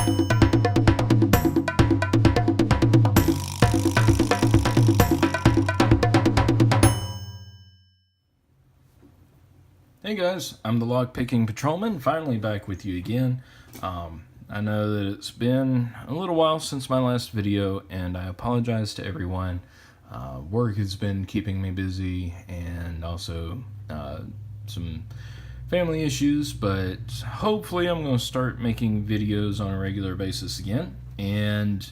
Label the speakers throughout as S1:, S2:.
S1: Hey guys, I'm the LockPicking Patrolman, finally back with you again. I know that it's been a little while since my last video, and I apologize to everyone. Work has been keeping me busy, and also some family issues, but hopefully I'm going to start making videos on a regular basis again. And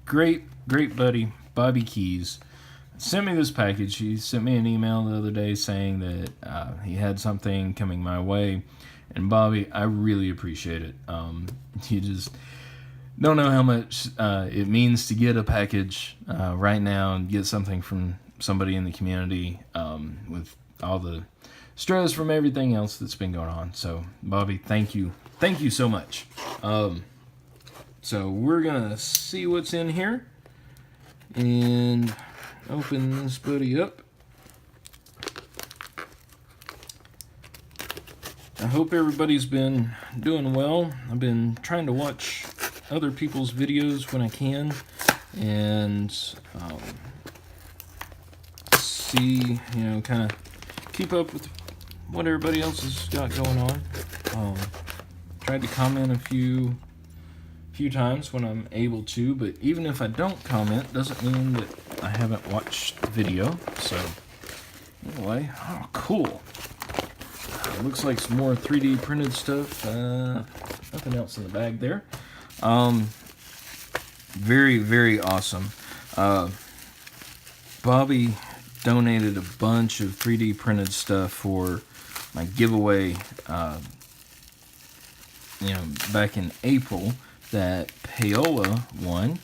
S1: great buddy, Bobby Keyz, sent me this package. He sent me an email the other day saying that he had something coming my way. And Bobby, I really appreciate it. You just don't know how much it means to get a package right now and get something from somebody in the community with all the stress from everything else that's been going on. So, Bobby, thank you. Thank you so much. So we're going to see what's in here. And open this buddy up. I hope everybody's been doing well. I've been trying to watch other people's videos when I can and see, kind of keep up with what everybody else has got going on. Tried to comment a few times when I'm able to, but even if I don't comment, doesn't mean that I haven't watched the video. So anyway, oh cool. Looks like some more 3D printed stuff. Nothing else in the bag there. Very awesome. Bobby donated a bunch of 3D printed stuff for my giveaway back in April that Paola won,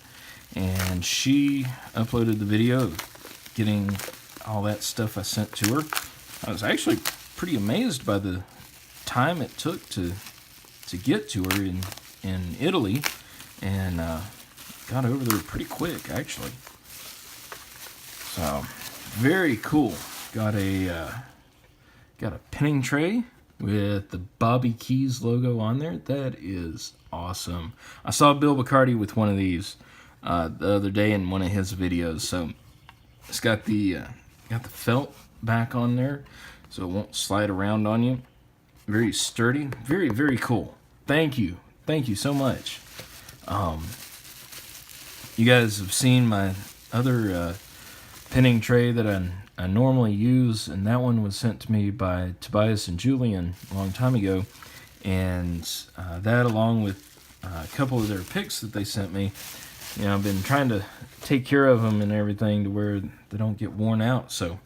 S1: and she uploaded the video of getting all that stuff I sent to her. I was actually pretty amazed by the time it took to get to her in Italy, and got over there pretty quick actually. So very cool. Got a pinning tray with the Bobby Keyz logo on there. That is awesome. I saw Bill Bacardi with one of these the other day in one of his videos. So it's got the felt back on there, so it won't slide around on you. Very sturdy. Very cool. Thank you so much. You guys have seen my other pinning tray that I normally use, and that one was sent to me by Tobias and Julian a long time ago, and that, along with a couple of their picks that they sent me, I've been trying to take care of them and everything to where they don't get worn out. So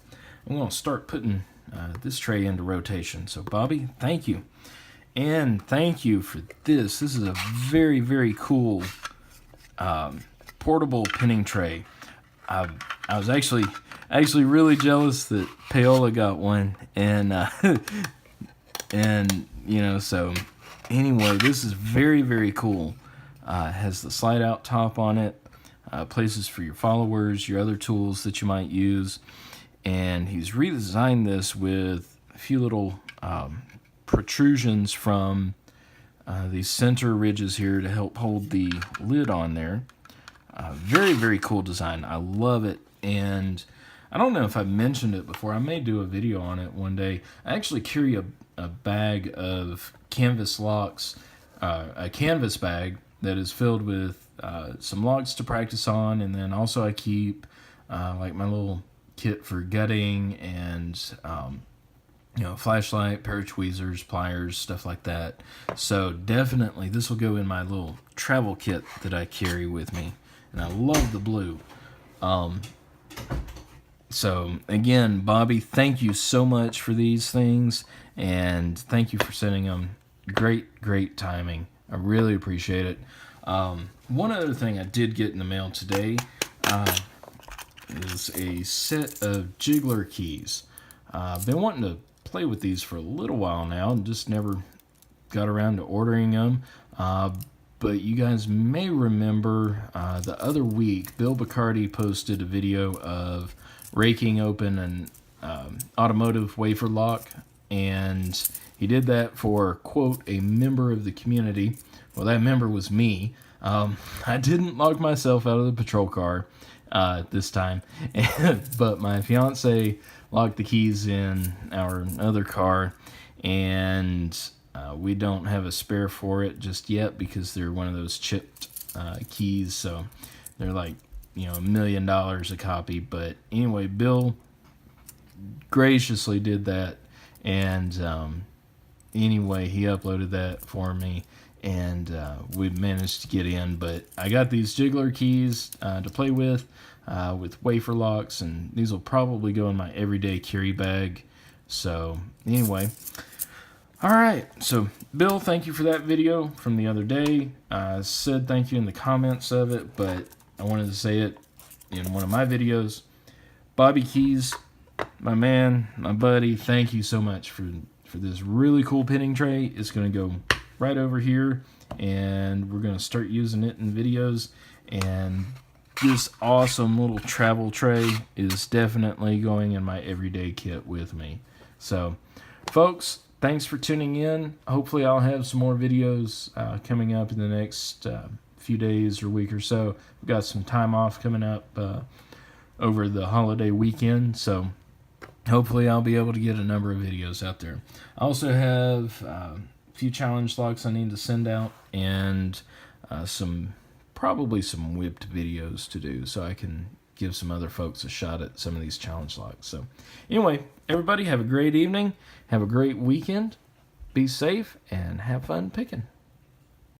S1: I'm going to start putting this tray into rotation. So Bobby, thank you. And thank you for this. This is a very cool portable pinning tray. I was actually really jealous that Paola got one, and so anyway, this is very cool. Has the slide out top on it, places for your followers, your other tools that you might use, and he's redesigned this with a few little protrusions from these center ridges here to help hold the lid on there. Very cool design. I love it, and I don't know if I've mentioned it before. I may do a video on it one day. I actually carry a bag of canvas locks, a canvas bag that is filled with some locks to practice on, and then also I keep like my little kit for gutting and flashlight, pair of tweezers, pliers, stuff like that. So definitely this will go in my little travel kit that I carry with me, and I love the blue. So again, Bobby, thank you so much for these things, and thank you for sending them. Great timing. I really appreciate it. One other thing I did get in the mail today is a set of jiggler keys. I've been wanting to play with these for a little while now and just never got around to ordering them. But you guys may remember the other week, Bill Bacardi posted a video of raking open an automotive wafer lock, and he did that for, quote, a member of the community. Well, that member was me. I didn't lock myself out of the patrol car this time, but my fiance locked the keys in our other car, and we don't have a spare for it just yet because they're one of those chipped keys, so they're like, $1 million a copy. But anyway, Bill graciously did that, and anyway, he uploaded that for me, and we managed to get in. But I got these jiggler keys to play with wafer locks, and these will probably go in my everyday carry bag. So anyway, all right, so Bill, thank you for that video from the other day. I said thank you in the comments of it, but I wanted to say it in one of my videos. Bobby Keyz, my man, my buddy, thank you so much for this really cool pinning tray. It's going to go right over here, and we're going to start using it in videos. And this awesome little travel tray is definitely going in my everyday kit with me. So, folks, thanks for tuning in. Hopefully I'll have some more videos coming up in the next few days or week or so. We've got some time off coming up over the holiday weekend, so hopefully I'll be able to get a number of videos out there. I also have a few challenge locks I need to send out, and probably some whipped videos to do, so I can give some other folks a shot at some of these challenge locks. So anyway, everybody have a great evening, have a great weekend, be safe, and have fun picking.